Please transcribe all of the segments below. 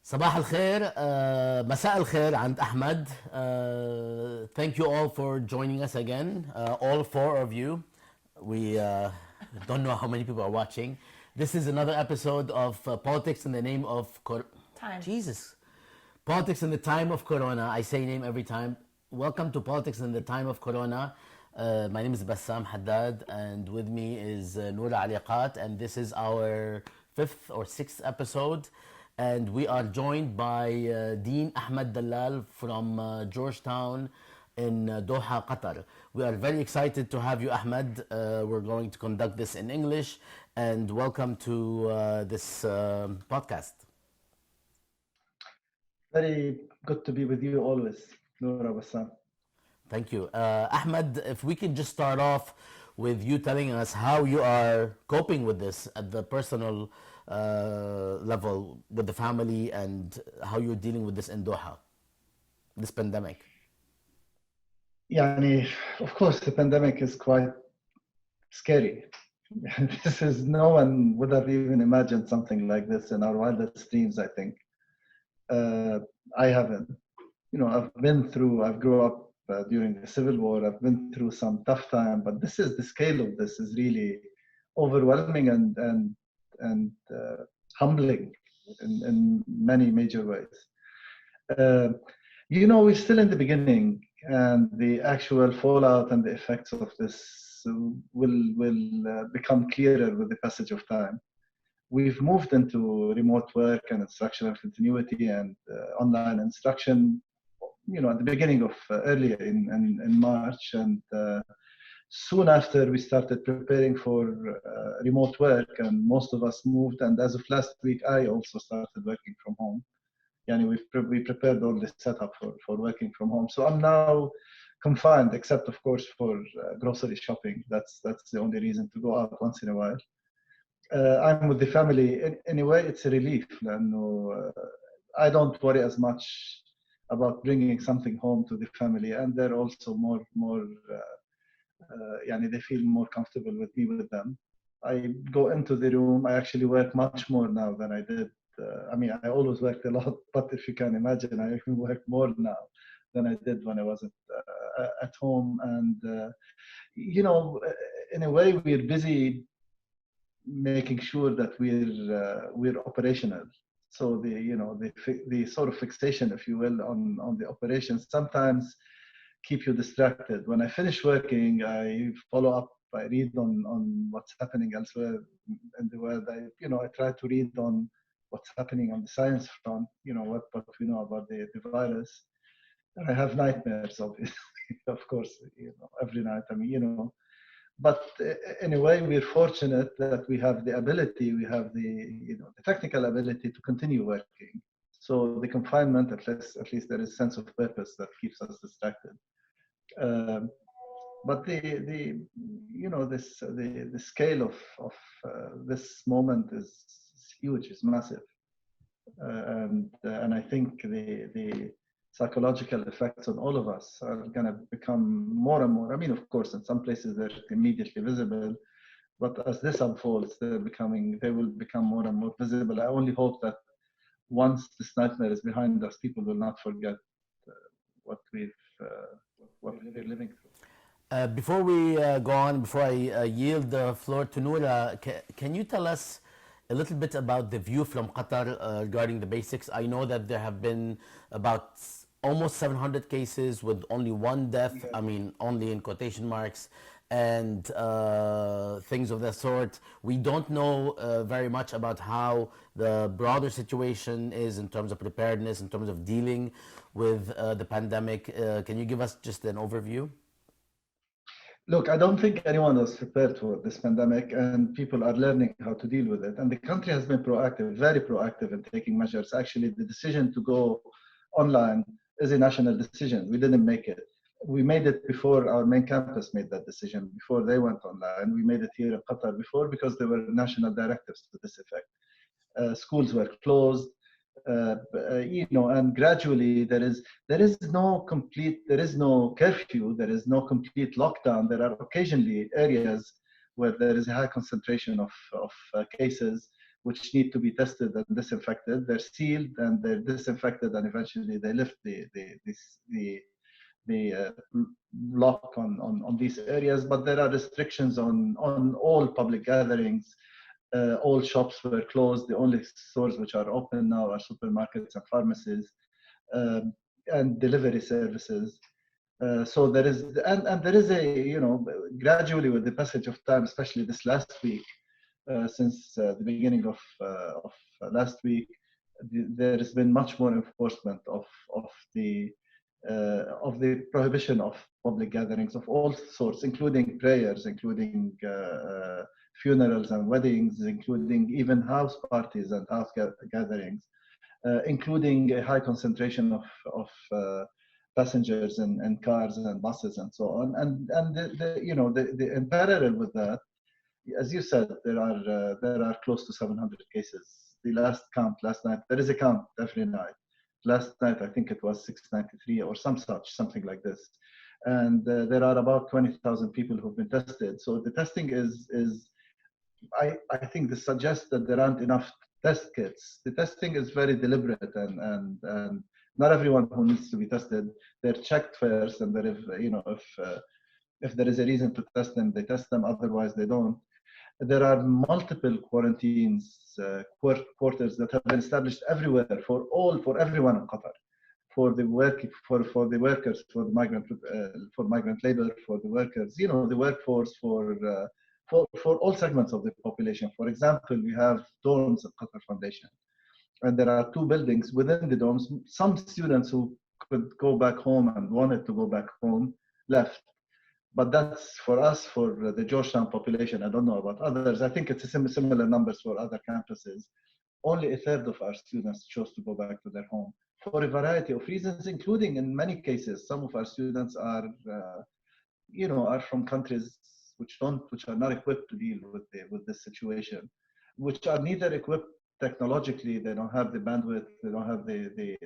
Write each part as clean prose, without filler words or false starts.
صباح الخير مساء الخير عند أحمد. Thank you all for joining us again, all four of you. We don't know how many people are watching. This is another episode of Politics in the Name of Time. Jesus. Politics in the Time of Corona. I say name every time. Welcome to Politics in the Time of Corona. My name is Bassam Haddad, and with me is Noura Aliqat, and this is our fifth or sixth episode. And we are joined by Dean Ahmed Dalal from Georgetown in Doha, Qatar. We are very excited to have you, Ahmed. We're going to conduct this in English, and welcome to this podcast. Very good to be with you always, Noura Bassam. Thank you. Ahmed, if we could just start off with you telling us how you are coping with this at the personal level with the family and how you're dealing with this in Doha, this pandemic. Yani, of course, the pandemic is quite scary. No one would have even imagined something like this in our wildest dreams, I think. I haven't. I've grown up during the Civil War. I've been through some tough time, but the scale of this is really overwhelming and humbling in many major ways. We're still in the beginning, and the actual fallout and the effects of this will become clearer with the passage of time. We've moved into remote work and instructional continuity and online instruction, at the beginning of earlier in March, and soon after we started preparing for remote work, and most of us moved. And as of last week, I also started working from home. We prepared all the setup for working from home. So I'm now confined, except of course for grocery shopping. That's the only reason to go out once in a while. I'm with the family. Anyway, it's a relief. I don't worry as much about bringing something home to the family, and they're also more they feel more comfortable with me with them. I go into the room. I actually work much more now than I did. I always worked a lot, but if you can imagine, I even work more now than I did when I was at home. And in a way, we're busy making sure that we're operational. So the sort of fixation, if you will, on the operations sometimes keep you distracted. When I finish working, I follow up. I read on what's happening elsewhere in the world. I try to read on what's happening on the science front. What we know about the virus. And I have nightmares, obviously, of course, every night. But anyway, we're fortunate that we have the ability, we have the technical ability to continue working. So the confinement, at least there is a sense of purpose that keeps us distracted. But the scale of this moment is huge, is massive, and I think the psychological effects on all of us are going to become more and more. Of course, in some places they're immediately visible, but as this unfolds, they will become more and more visible. I only hope that once this nightmare is behind us, people will not forget what we're living through. Before we go on, before I yield the floor to Noura, can you tell us a little bit about the view from Qatar regarding the basics? I know that there have been about almost 700 cases with only one death, only in quotation marks, and things of that sort. We don't know very much about how the broader situation is in terms of preparedness, in terms of dealing with the pandemic. Can you give us just an overview? Look, I don't think anyone was prepared for this pandemic, and people are learning how to deal with it. And the country has been proactive, very proactive in taking measures. Actually, the decision to go online is a national decision. We didn't make it. We made it before our main campus made that decision, before they went online. We made it here in Qatar before because there were national directives to this effect. Schools were closed. And gradually there is no curfew, there is no complete lockdown. There are occasionally areas where there is a high concentration of cases, which need to be tested and disinfected. They're sealed and they're disinfected, and eventually they lift the lock on these areas. But there are restrictions on all public gatherings. All shops were closed. The only stores which are open now are supermarkets and pharmacies, and delivery services. So there is, and there is a, gradually with the passage of time, especially this last week, since the beginning of last week, there has been much more enforcement of the prohibition of public gatherings of all sorts, including prayers, including funerals and weddings, including even house parties and house gatherings, including a high concentration of passengers and cars and buses and so on. And in parallel with that, as you said, there are close to 700 cases. The last count last night, there is a count every night. Last night, I think it was 693 or something like this. And there are about 20,000 people who've been tested. So the testing I think this suggests that there aren't enough test kits. The testing is very deliberate, and not everyone who needs to be tested, they're checked first, and if there is a reason to test them, they test them. Otherwise, they don't. There are multiple quarantines, quarters that have been established everywhere for everyone in Qatar, for the workers, for the migrant labor, for the workers, the workforce, for all segments of the population. For example, we have dorms at Qatar Foundation, and there are 2 buildings within the dorms. Some students who could go back home and wanted to go back home left. But that's for us, for the Georgetown population. I don't know about others. I think it's a similar numbers for other campuses. Only a third of our students chose to go back to their home for a variety of reasons, including in many cases, some of our students are from countries which are not equipped to deal with this situation, which are neither equipped technologically. They don't have the bandwidth. They don't have the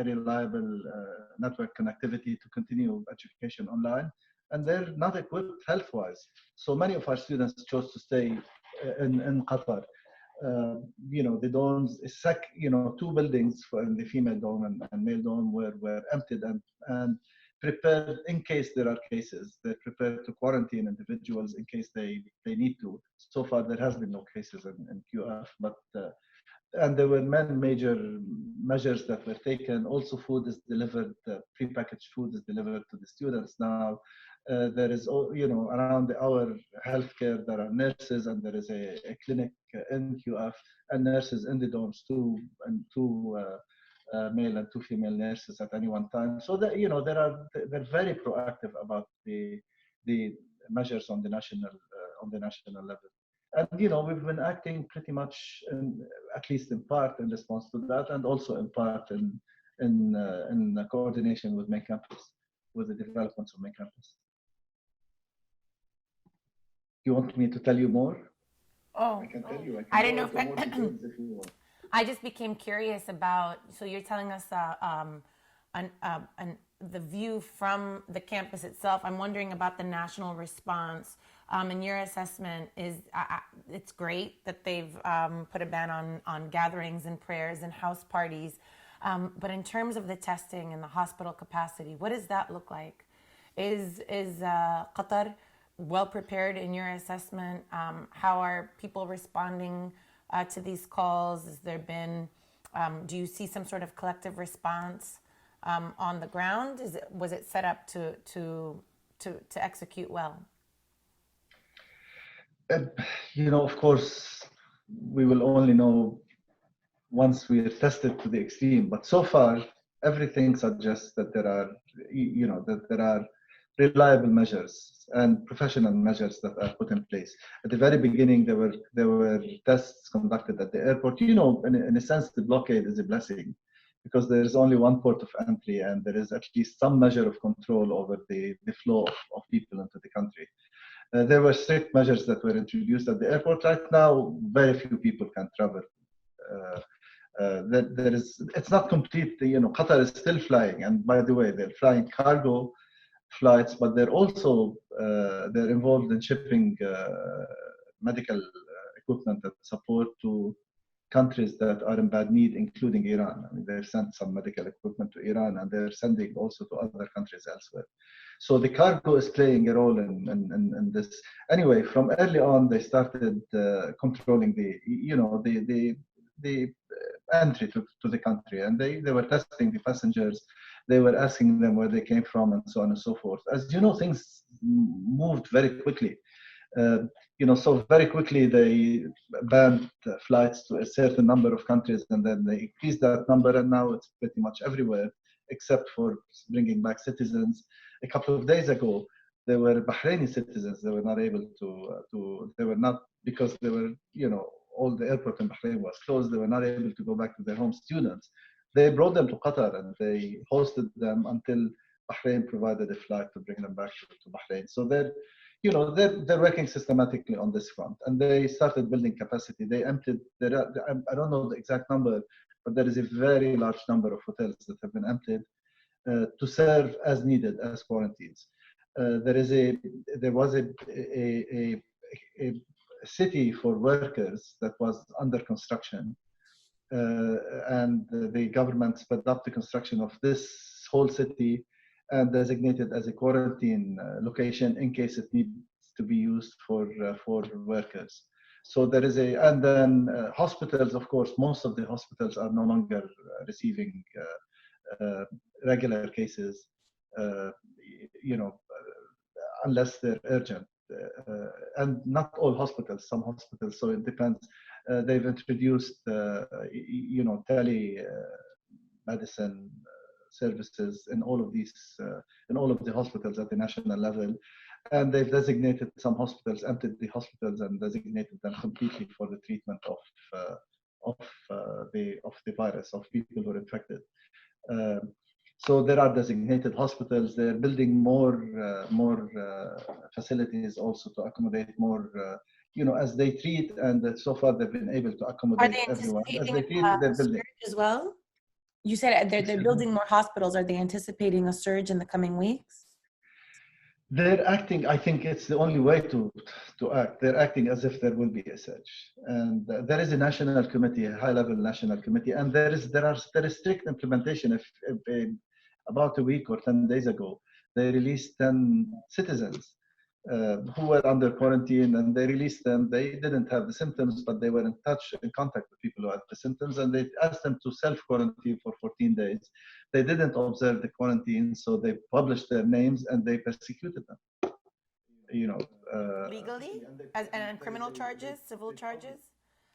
reliable network connectivity to continue education online. And they're not equipped health-wise. So many of our students chose to stay in Qatar. The dorms, 2 buildings in the female dorm and male dorm were emptied and prepared in case there are cases. They're prepared to quarantine individuals in case they need to. So far, there has been no cases in QF, but and there were many major measures that were taken. Also, food is delivered, prepackaged food is delivered to the students now. There is, around our healthcare, there are nurses, and there is a clinic in QF, and nurses in the dorms, two male and 2 female nurses at any one time. So that they're very proactive about the measures on the national level. And we've been acting pretty much, at least in part, in response to that, and also in part in coordination with main campus, with the developments of main campus. You want me to tell you more? Oh, I can tell you. I didn't know if you want. I just became curious about. So you're telling us the view from the campus itself. I'm wondering about the national response. In your assessment, it's great that they've put a ban on gatherings and prayers and house parties, but in terms of the testing and the hospital capacity, what does that look like? Is Qatar well prepared in your assessment? How are people responding to these calls? Has there been? Do you see some sort of collective response on the ground? Was it set up to execute well? Of course, we will only know once we are tested to the extreme. But so far, everything suggests that there are reliable measures and professional measures that are put in place. At the very beginning, there were tests conducted at the airport. In a sense, the blockade is a blessing because there is only one port of entry, and there is at least some measure of control over the flow of people into the country. There were strict measures that were introduced at the airport. Right now, very few people can travel. It's not complete. Qatar is still flying, and by the way, they're flying cargo flights, but they're also they're involved in shipping medical equipment and support to countries that are in bad need, including Iran. I mean, they've sent some medical equipment to Iran, and they're sending also to other countries elsewhere. So the cargo is playing a role in this. Anyway, from early on, they started controlling the entry to the country, and they were testing the passengers. They were asking them where they came from, and so on and so forth. As you know, things moved very quickly. So very quickly they banned flights to a certain number of countries, and then they increased that number, and now it's pretty much everywhere, except for bringing back citizens. A couple of days ago, there were Bahraini citizens. They were not able they were not, because they were, all the airport in Bahrain was closed. They were not able to go back to their home. Students. They brought them to Qatar, and they hosted them until Bahrain provided a flight to bring them back to Bahrain. So they're working systematically on this front, and they started building capacity. They emptied, I don't know the exact number, but there is a very large number of hotels that have been emptied to serve as needed as quarantines. There was a city for workers that was under construction, and the government sped up the construction of this whole city and designated as a quarantine location in case it needs to be used for workers. So there is and then hospitals, of course, most of the hospitals are no longer receiving regular cases, unless they're urgent. And not all hospitals, some hospitals, so it depends. They've introduced, telemedicine services in all of the hospitals at the national level, and they've designated some hospitals, emptied the hospitals, and designated them completely for the treatment of the virus, of people who are infected. So there are designated hospitals. They're building more facilities also to accommodate more, as they treat, and so far they've been able to accommodate everyone. As they treat, they're building. Surge as well? You said they're building more hospitals. Are they anticipating a surge in the coming weeks? They're acting, I think it's the only way to act. They're acting as if there will be a surge. And there is a national committee, a high-level national committee, and there is strict implementation. If about a week or 10 days ago, they released 10 citizens who were under quarantine, and they released them. They didn't have the symptoms, but they were in contact with people who had the symptoms, and they asked them to self-quarantine for 14 days. They didn't observe the quarantine, so they published their names and they persecuted them. Legally, and criminal charges, civil charges.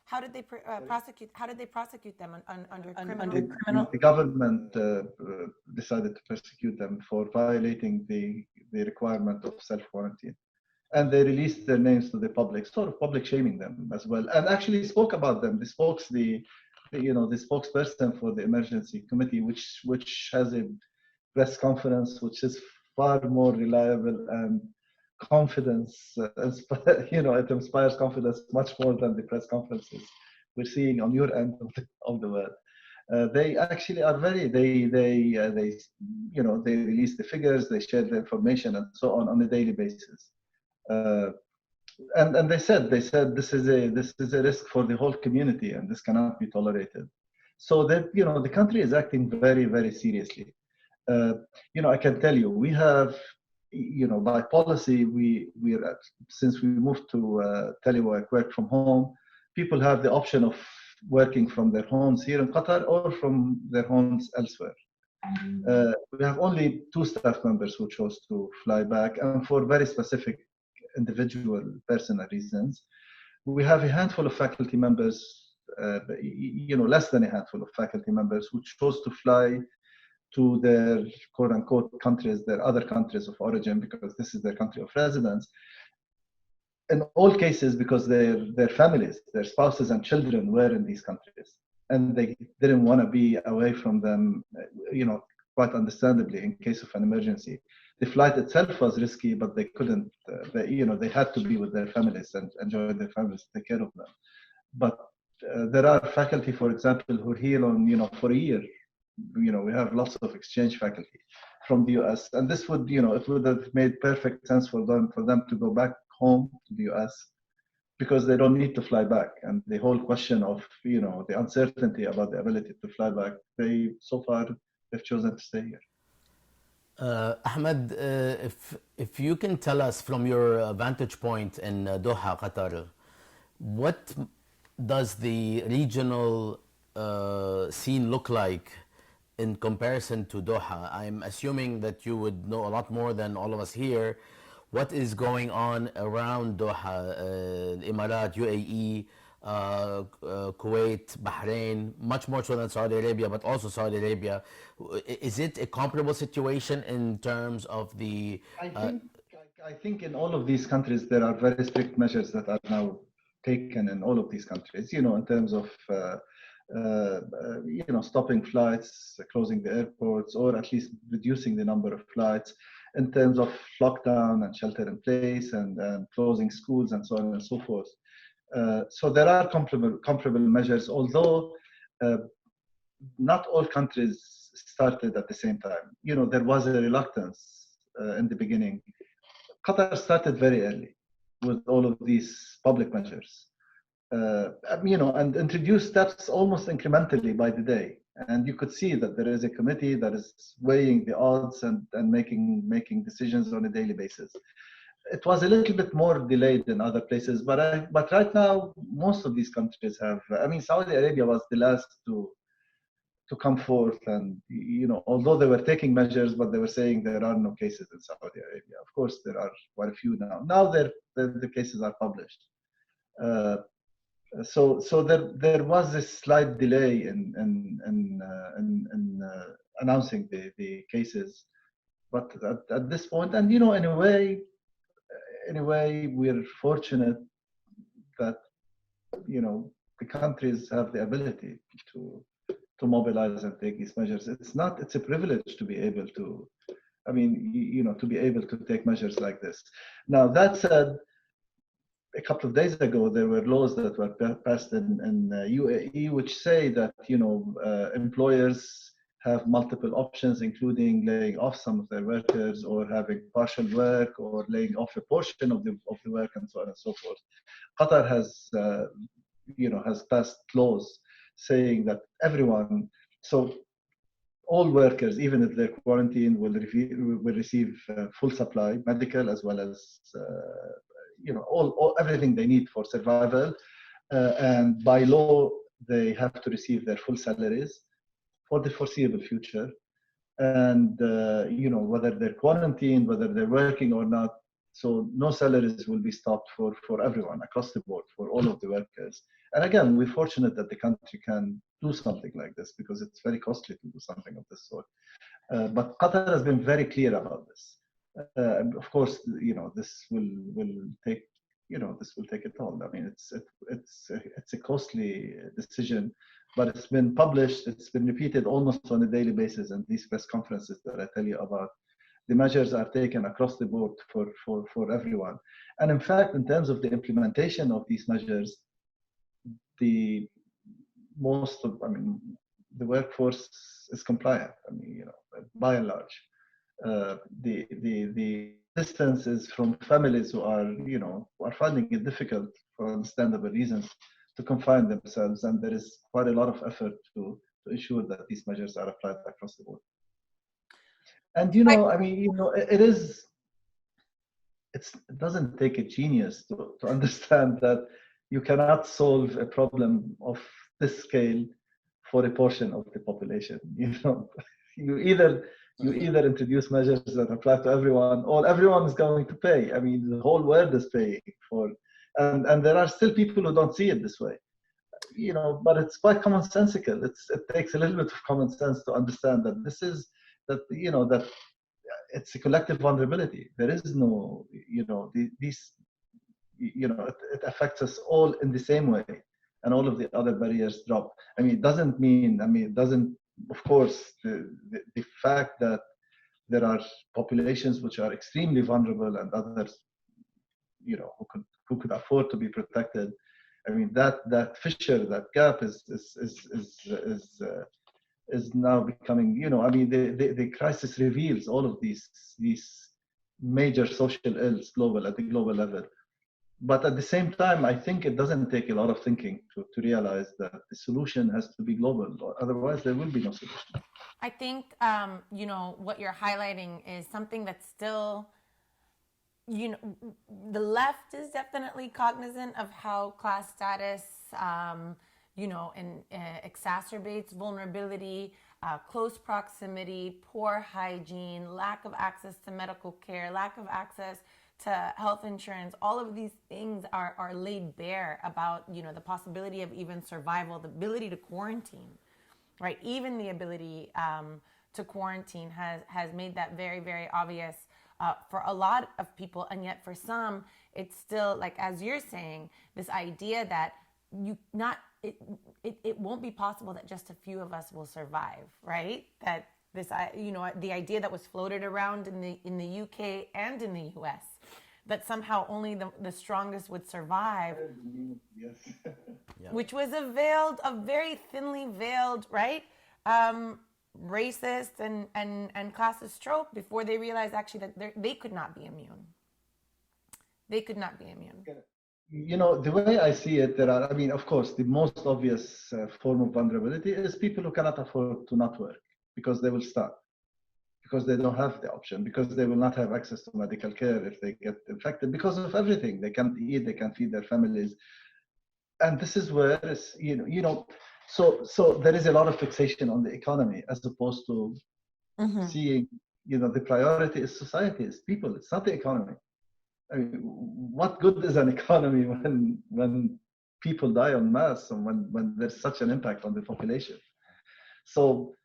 How did they prosecute? How did they prosecute them under criminal? The government decided to persecute them for violating the requirement of self-quarantine, and they released their names to the public, sort of public shaming them as well, and actually spoke about them. The spokesperson for the emergency committee, which has a press conference, which is far more reliable and confidence, it inspires confidence much more than the press conferences we're seeing on your end of the world. They actually are they release the figures, they share the information, and so on a daily basis. And they said this is a risk for the whole community, and this cannot be tolerated. So that the country is acting very, very seriously. I can tell you, we have, by policy, since we moved to telework, work from home, people have the option of working from their homes here in Qatar or from their homes elsewhere. We have only 2 staff members who chose to fly back, and for very specific individual personal reasons. We have a handful of faculty members, less than a handful of faculty members who chose to fly to their quote-unquote countries, their other countries of origin, because this is their country of residence. In all cases, because their families, their spouses and children were in these countries, and they didn't want to be away from them, quite understandably, in case of an emergency. The flight itself was risky, but they couldn't, they had to be with their families and enjoy their families, take care of them. But there are faculty, for example, who are here on, for a year. We have lots of exchange faculty from the US, and this would, it would have made perfect sense for them to go back home to the US because they don't need to fly back. And the whole question of, the uncertainty about the ability to fly back, so far they've chosen to stay here. Ahmed, if you can tell us from your vantage point in Doha, Qatar, what does the regional scene look like in comparison to Doha? I'm assuming that you would know a lot more than all of us here. What is going on around Doha, Emirat, UAE, Kuwait, Bahrain, much more so than Saudi Arabia, but also Saudi Arabia. Is it a comparable situation in terms of the... I think in all of these countries, there are very strict measures that are now taken in all of these countries, in terms of, stopping flights, closing the airports, or at least reducing the number of flights, in terms of lockdown and shelter in place and closing schools and so on and so forth. So there are comparable measures, although not all countries started at the same time. There was a reluctance in the beginning. Qatar started very early with all of these public measures, and introduced steps almost incrementally by the day. And you could see that there is a committee that is weighing the odds and making decisions on a daily basis. It was a little bit more delayed than other places, but right now most of these countries have. Saudi Arabia was the last to come forth, and although they were taking measures, but they were saying there are no cases in Saudi Arabia. Of course, there are quite a few now. Now the cases are published. So there was a slight delay in announcing the cases, but at this point, and in a way, we're fortunate that the countries have the ability to mobilize and take these measures. It's a privilege to be able to, to be able to take measures like this. Now, that said, a couple of days ago, there were laws that were passed in UAE, which say that, employers have multiple options, including laying off some of their workers, or having partial work, or laying off a portion of the work, and so on and so forth. Qatar has passed laws saying that everyone, so all workers, even if they're quarantined, will receive full supply, medical as well as everything they need for survival. And by law, they have to receive their full salaries for the foreseeable future. And whether they're quarantined, whether they're working or not, so no salaries will be stopped for everyone across the board, for all of the workers. And again, we're fortunate that the country can do something like this, because it's very costly to do something of this sort. But Qatar has been very clear about this. Of course, this will take, this will take a toll. It's a costly decision, but it's been published, it's been repeated almost on a daily basis in these press conferences that I tell you about. The measures are taken across the board for everyone. And in fact, in terms of the implementation of these measures, the workforce is compliant. By and large, the distance is from families who are finding it difficult for understandable reasons to confine themselves, and there is quite a lot of effort to ensure that these measures are applied across the board. And it doesn't take a genius to understand that you cannot solve a problem of this scale for a portion of the population. You either introduce measures that apply to everyone, or everyone is going to pay. The whole world is paying for, and there are still people who don't see it this way. But it's quite commonsensical. It takes a little bit of common sense to understand that that it's a collective vulnerability. There is no, it affects us all in the same way, and all of the other barriers drop. It doesn't, of course, the fact that there are populations which are extremely vulnerable and others, who could afford to be protected. That fissure, that gap is now becoming, the crisis reveals all of these major social ills at the global level. But at the same time, I think it doesn't take a lot of thinking to realize that the solution has to be global, or otherwise there will be no solution. I think, what you're highlighting is something that's still, the left is definitely cognizant of how class status, exacerbates vulnerability, close proximity, poor hygiene, lack of access to medical care, lack of access to health insurance. All of these things are laid bare about, the possibility of even survival, the ability to quarantine, right? Even the ability to quarantine has made that very, very obvious for a lot of people. And yet for some, it's still, like, as you're saying, this idea that it won't be possible that just a few of us will survive, right? That this, the idea that was floated around in the UK and in the US, that somehow only the strongest would survive. Yes. Yeah. Which was a very thinly veiled, right? Racist and classist trope before they realized actually that they could not be immune. They could not be immune. The way I see it, of course, the most obvious form of vulnerability is people who cannot afford to not work because they will starve, because they don't have the option, because they will not have access to medical care if they get infected, because of everything. They can't eat, they can't feed their families. And this is where, so there is a lot of fixation on the economy as opposed to seeing, the priority is society, is people, it's not the economy. I mean, what good is an economy when people die en masse and when there's such an impact on the population? So,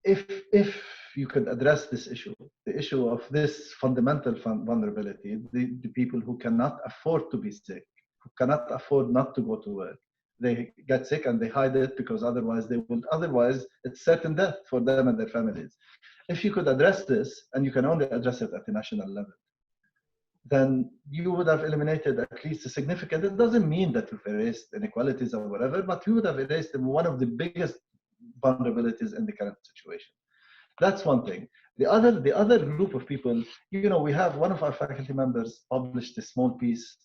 if you could address this issue, the issue of this fundamental vulnerability, the people who cannot afford to be sick, who cannot afford not to go to work, they get sick and they hide it because otherwise it's certain death for them and their families. If you could address this, and you can only address it at the national level, then you would have eliminated at least a significant, it doesn't mean that you've erased inequalities or whatever, but you would have erased one of the biggest vulnerabilities in the current situation. That's one thing. The other group of people, we have one of our faculty members published a small piece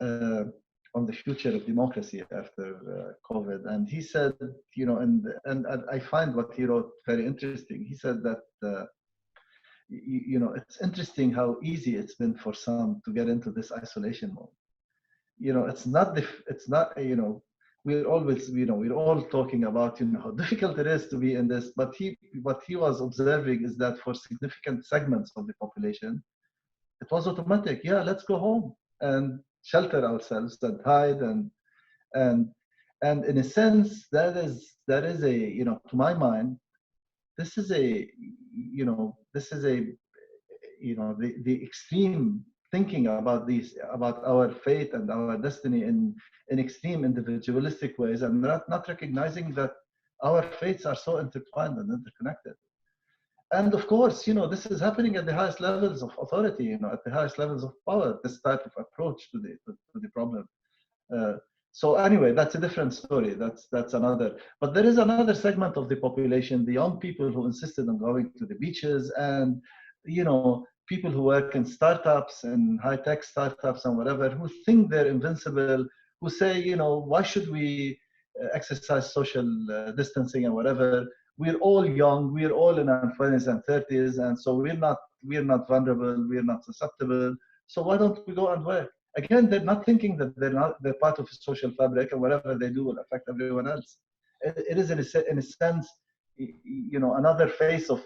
on the future of democracy after COVID. And he said, and I find what he wrote very interesting. He said that, it's interesting how easy it's been for some to get into this isolation mode. We're always, we're all talking about, how difficult it is to be in this, but what he was observing is that for significant segments of the population, it was automatic. Yeah, let's go home and shelter ourselves and hide and in a sense, that is a, to my mind, this is a, the extreme thinking about our fate and our destiny in extreme individualistic ways, and not recognizing that our fates are so intertwined and interconnected. And of course, this is happening at the highest levels of authority, at the highest levels of power, this type of approach to the problem. So anyway, that's a different story. That's another. But there is another segment of the population, the young people who insisted on going to the beaches, and people who work in startups and high-tech startups and whatever, who think they're invincible, who say, why should we exercise social distancing and whatever? We're all young, we're all in our 20s and 30s, and so we're not vulnerable, we're not susceptible. So why don't we go and work? Again, they're not thinking that they're part of a social fabric, and whatever they do will affect everyone else. It is in a sense, another face of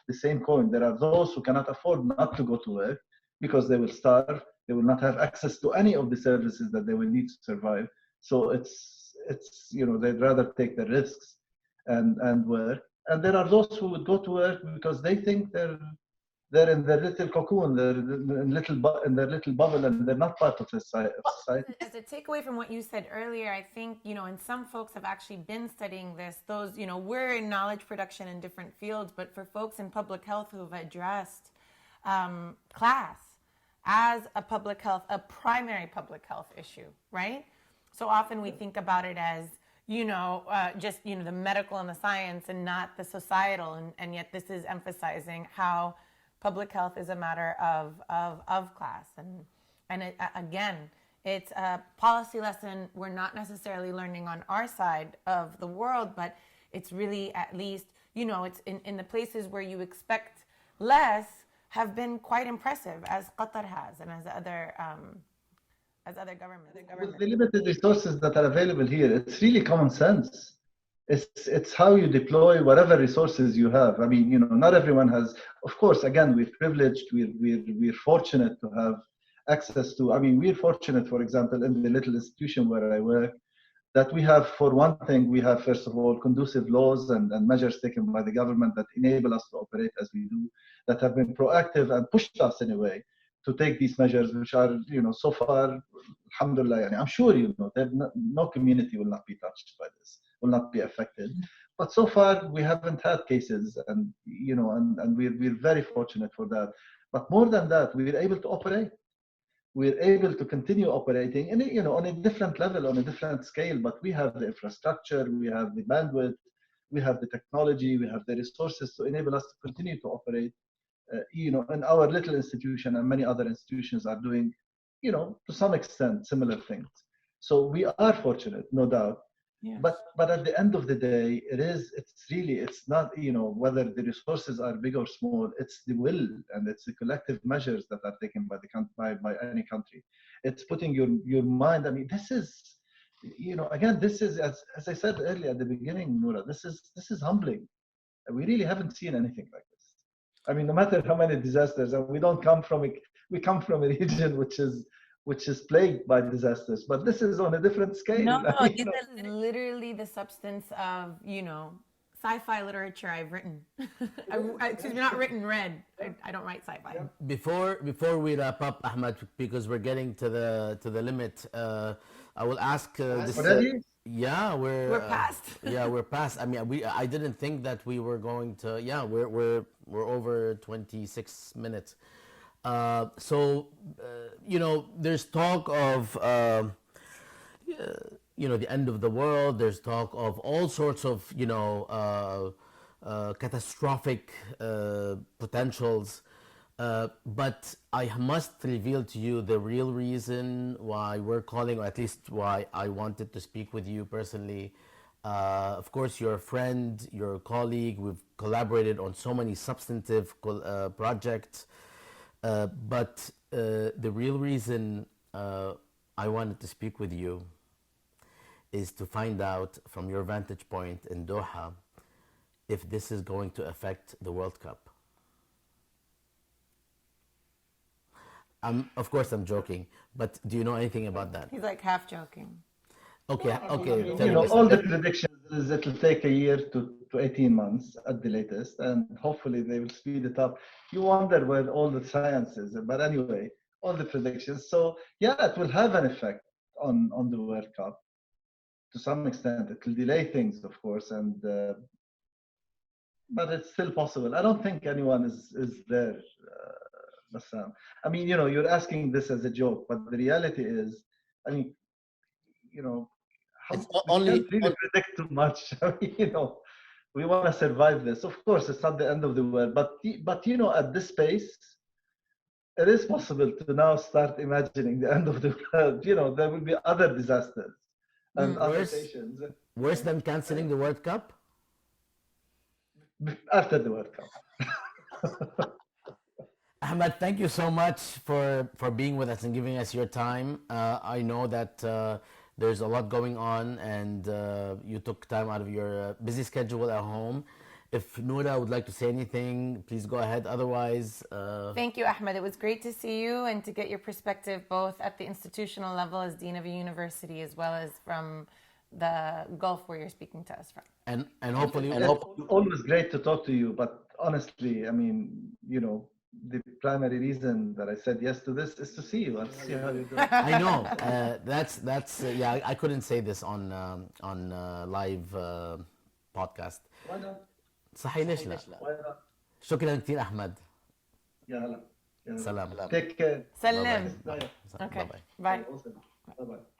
the same coin. There are those who cannot afford not to go to work because they will starve. They will not have access to any of the services that they will need to survive. So it's they'd rather take the risks and work. And there are those who would go to work because they think they're in their little cocoon, they're in their little bubble, and they're not part of society. As a takeaway from what you said earlier, I think, and some folks have actually been studying this. Those, we're in knowledge production in different fields, but for folks in public health who've addressed class as a primary public health issue, right? So often we think about it as, just, the medical and the science and not the societal. And yet this is emphasizing how public health is a matter of class. And And again, it's a policy lesson we're not necessarily learning on our side of the world, but it's really, at least, it's in the places where you expect less have been quite impressive, as Qatar has and as other governments. With the limited resources that are available here, it's really common sense. It's how you deploy whatever resources you have. I mean, not everyone has. Of course, again, we're privileged. We're fortunate to have access to. I mean, we're fortunate, for example, in the little institution where I work, that we have, for one thing, we have, first of all, conducive laws and measures taken by the government that enable us to operate as we do, that have been proactive and pushed us in a way to take these measures, which are, so far, alhamdulillah, I'm sure no community will not be touched by this, will not be affected. But so far, we haven't had cases, and we're very fortunate for that. But more than that, we're able to operate. We're able to continue operating in on a different level, on a different scale, but we have the infrastructure, we have the bandwidth, we have the technology, we have the resources to enable us to continue to operate. And our little institution and many other institutions are doing, to some extent, similar things. So we are fortunate, no doubt. Yeah. But at the end of the day, it's not, whether the resources are big or small, it's the will and it's the collective measures that are taken by any country. It's putting your mind. I mean, this is, again, this is, as I said earlier at the beginning, Noura, this is humbling. We really haven't seen anything like this. I mean, no matter how many disasters, and we come from a region which is plagued by disasters, but this is on a different scale. No, this is literally the substance of, sci-fi literature I've written. Excuse me, not written, read. I don't write sci-fi. Yeah. Before we wrap up, Ahmed, because we're getting to the limit, I will ask this. Already? Yeah, we're past. Yeah, we're past. I mean, I didn't think that we were going to. Yeah, we're over 26 minutes. So there's talk of the end of the world. There's talk of all sorts of catastrophic potentials. But I must reveal to you the real reason why we're calling, or at least why I wanted to speak with you personally. Of course, you're a friend, you're a colleague. We've collaborated on so many substantive projects. But the real reason I wanted to speak with you is to find out from your vantage point in Doha if this is going to affect the World Cup. Of course, I'm joking, but do you know anything about that? He's like half joking. Okay. All the predictions is it'll take a year to 18 months at the latest, and hopefully they will speed it up. You wonder where all the science is, but anyway, all the predictions. So yeah, it will have an effect on the World Cup to some extent. It will delay things, of course, and but it's still possible. I don't think anyone is there. Bassam. I mean, you're asking this as a joke, but the reality is, I mean, It's we only can't really predict too much. I mean, we want to survive this. Of course, it's not the end of the world, but at this pace, it is possible to now start imagining the end of the world. There will be other disasters and other nations. Worse than canceling the World Cup? After the World Cup. Ahmed, thank you so much for being with us and giving us your time. I know that there's a lot going on, and you took time out of your busy schedule at home. If Noura would like to say anything, please go ahead. Otherwise... Thank you, Ahmed. It was great to see you and to get your perspective both at the institutional level as Dean of a university as well as from the Gulf where you're speaking to us from. And hopefully... Always great to talk to you, but honestly, I mean, the primary reason that I said yes to this is to see you and see how you're doing. I know. That's yeah. I couldn't say this on live podcast. Why not? صحيح ليش لا؟ Why not? شكرا كثير أحمد. يا هلا. سلام. Take care. سلم. Bye. Okay. Bye-bye. Bye. Bye-bye.